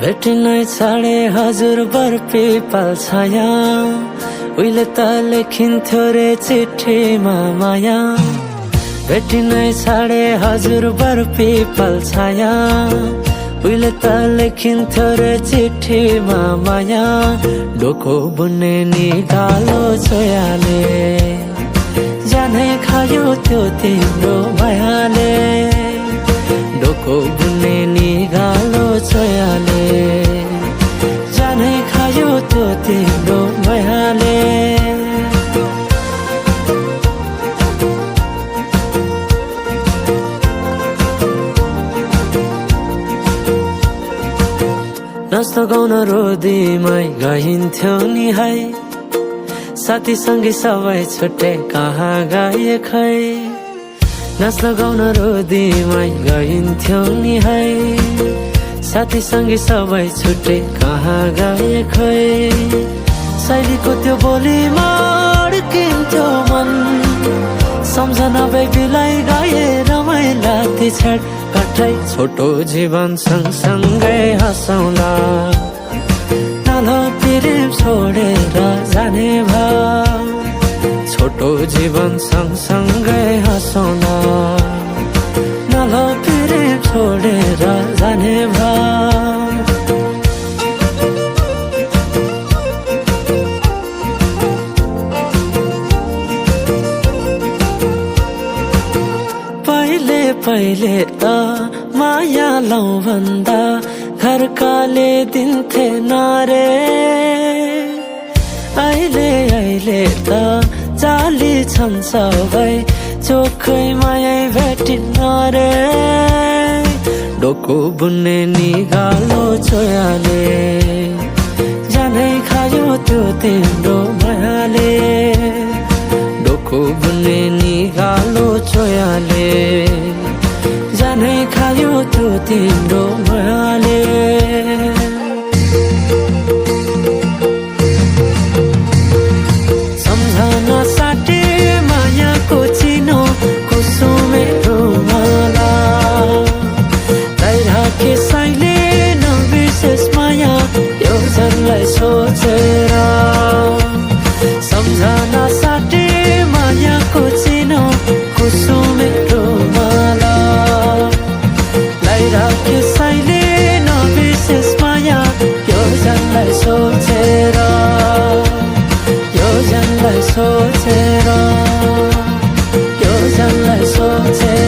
भेटिनै छाडे हजुर बर्पी पाल्छाया उहिले त लेखिन्थ्यो रे चिठीमा माया भेटिनै छाडे हजुर बर्पी पाल्छाया उहिले त लेखिन्थ्यो रे चिठीमा माया डोको बुन्ने निगालो छोयाले जानै खायो त्यो तिम्रो मायाले डोको बुन्ने निगालो छोयाले जानै खायो त्यो तिम्रो मायाले नाच्न गाउन रोदीमै गइन्थ्यो नि है साथीसँगै सबै छुट्टे कहाँ गए खै नाच्न गाउन रोदीमै गइन्थ्यो नि है साथीसँगै सबै छुट्टे कहाँ गए खै शैलीको त्यो बोलीमा अड्किन्थ्यो मन सम्झना बेबीलाई गाए रमाइला ती छेड काठै छोटो जीवन सँगसँगै हँसौँला नालो प्रेम छोडेर जाने भाव छोटो जीवन सँगसँगै हँसौँला नालो प्रेम छोडेर जाने भाव पहिले त माया लौ भन्दा घरकाले दिन्थे नारे अहिले त जाली छन् सबै चोखै माया भेटिन्न रे डोको बुन्ने निगालो छोयाले जानै खायो त्यो तिम्रो मायाले डोको बुन्ने निगालो छोयाले जानै खायो त्यो तिम्रो मायाले सम्झना साटे मायाको चिनो कुसुमे रुमाला राखे साइले नबिर्सेस माया यो जनलाई सोचेर सम्झना साटे मायाको चिनो कुसुमे रुमाला राखे साइले नबिर्सेस माया यो जनलाई सोचेर यो जनलाई सोचेर यो जनलाई सोचेर